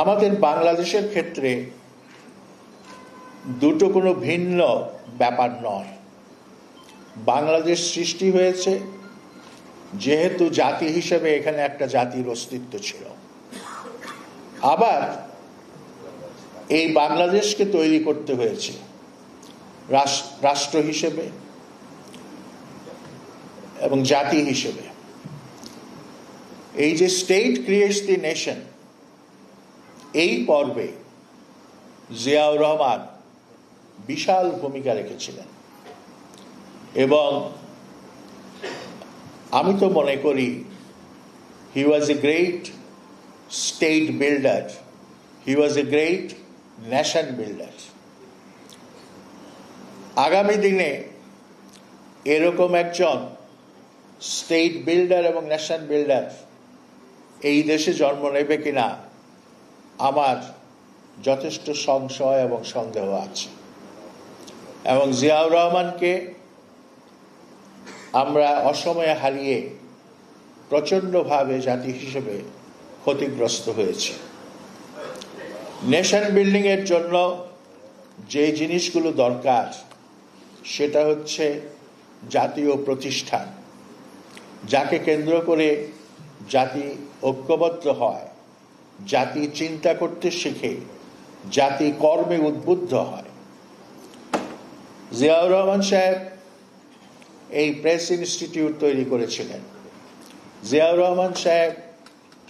আমাদের বাংলাদেশের ক্ষেত্রে দুটো কোনো ভিন্ন ব্যাপার নয়। বাংলাদেশ সৃষ্টি হয়েছে যেহেতু জাতি হিসেবে এখানে একটা জাতির অস্তিত্ব ছিল, আবার এই বাংলাদেশকে তৈরি করতে হয়েছে রাষ্ট্র হিসেবে এবং জাতি হিসেবে। এই যে স্টেট ক্রিয়েটস দি নেশন, এই পর্বে জিয়াউর রহমান বিশাল ভূমিকা রেখেছিলেন এবং আমি তো মনে করি he was a great state builder, he was a great nation builder. আগামী দিনে এরকম একজন স্টেট বিল্ডার এবং নেশন বিল্ডার এই দেশে জন্ম নেবে কিনা আমার যথেষ্ট সংশয় এবং সন্দেহ আছে। এবং জিয়াউর রহমানকে আমরা অসময়ে হারিয়ে প্রচণ্ডভাবে জাতি হিসেবে ক্ষতিগ্রস্ত হয়েছি। নেশন বিল্ডিং এর জন্য যে জিনিসগুলো দরকার সেটা হচ্ছে জাতীয় প্রতিষ্ঠান, যাকে কেন্দ্র করে জাতি ঐক্যবদ্ধ হয়, জাতি চিন্তা করতে শিখে, জাতি কর্মে উদ্বুদ্ধ হয়। জিয়াউর রহমান সাহেব এই প্রেস ইনস্টিটিউট তৈরি করেছিলেন, জিয়াউর রহমান সাহেব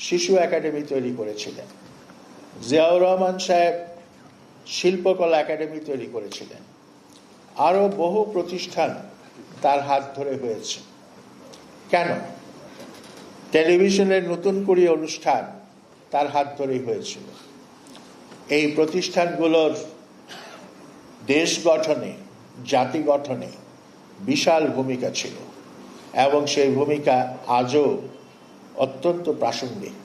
শিশু একাডেমি তৈরি করেছিলেন, জিয়াউর রহমান সাহেব শিল্পকলা একাডেমি তৈরি করেছিলেন, আরো বহু প্রতিষ্ঠান তার হাত ধরে হয়েছে। কেন? টেলিভিশনের নতুন করে অনুষ্ঠান তার হাত ধরেই হয়েছিল। এই প্রতিষ্ঠানগুলোর দেশ গঠনে, জাতি গঠনে বিশাল ভূমিকা ছিল এবং সেই ভূমিকা আজও অত্যন্ত প্রাসঙ্গিক।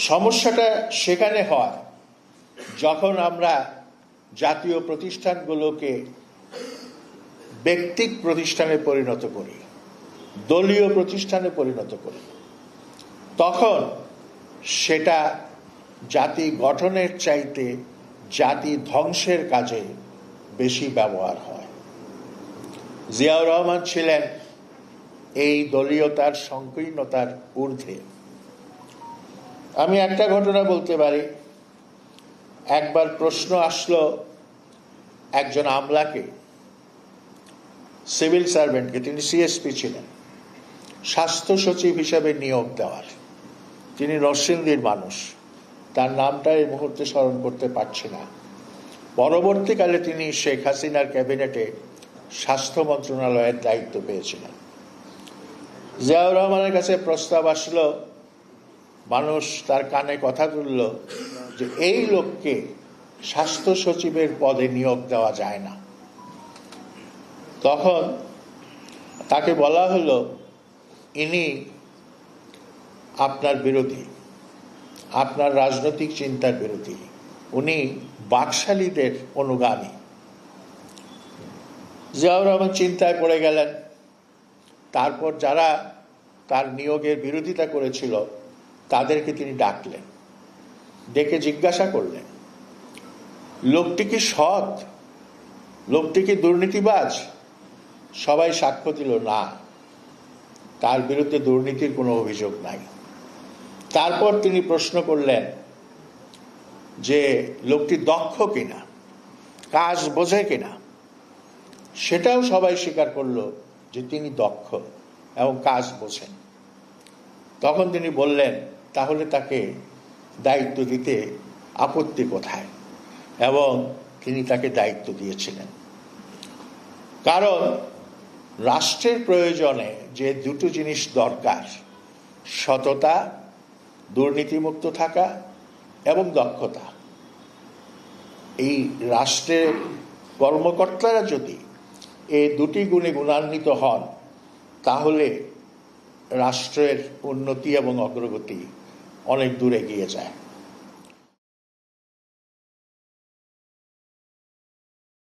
সমস্যাটা সেখানে হয় যখন আমরা জাতীয় প্রতিষ্ঠানগুলোকে ব্যক্তিক প্রতিষ্ঠানে পরিণত করি, দলীয় প্রতিষ্ঠানে পরিণত করি, তখন সেটা জাতি গঠনের চাইতে জাতি ধ্বংসের কাজে বেশি ব্যবহার হয়। জিয়াউর রহমান ছিলেন এই দলীয়তার সংকীর্ণতার ঊর্ধ্বে। আমি একটা ঘটনা বলতে পারি। একবার প্রশ্ন আসলো একজন আমলাকে, সিভিল সার্ভেন্টকে, তিনি সিএসপি ছিলেন, স্বাস্থ্য সচিব হিসাবে নিয়োগ দেওয়ার। তিনি নরসিংদীর মানুষ, তার নামটা এই মুহূর্তে স্মরণ করতে পারছি না। পরবর্তীকালে তিনি শেখ হাসিনার ক্যাবিনেটে স্বাস্থ্য মন্ত্রণালয়ের দায়িত্ব পেয়েছিলেন। জিয়াউর রহমানের কাছে প্রস্তাব আসলো, মানুষ তার কানে কথা তুলল যে এই লোককে স্বাস্থ্য সচিবের পদে নিয়োগ দেওয়া যায় না। তখন তাকে বলা হলো, ইনি আপনার বিরোধী, আপনার রাজনৈতিক চিন্তার বিরোধী, উনি বাকশালীদের অনুগামী। জিয়াউর রহমান চিন্তায় পড়ে গেলেন। তারপর যারা তার নিয়োগের বিরোধিতা করেছিল তাদেরকে তিনি ডাকলেন, ডেকে জিজ্ঞাসা করলেন, লোকটি কি সৎ, লোকটি কি দুর্নীতিবাজ? সবাই সাক্ষ্য দিল, না, তার বিরুদ্ধে দুর্নীতির কোনো অভিযোগ নাই। তারপর তিনি প্রশ্ন করলেন যে লোকটি দক্ষ কিনা, কাজ বোঝে কিনা। সেটাও সবাই স্বীকার করলো যে তিনি দক্ষ এবং কাজ বোঝেন। তখন তিনি বললেন, তাহলে তাকে দায়িত্ব দিতে আপত্তি কোথায়? এবং তিনি তাকে দায়িত্ব দিয়েছিলেন। কারণ রাষ্ট্রের প্রয়োজনে যে দুটো জিনিস দরকার, সততা, দুর্নীতিমুক্ত থাকা এবং দক্ষতা, এই রাষ্ট্রের কর্মকর্তারা যদি এই দুটি গুণে গুণান্বিত হন তাহলে রাষ্ট্রের উন্নতি এবং অগ্রগতি অনেক দূর এগিয়ে যায়।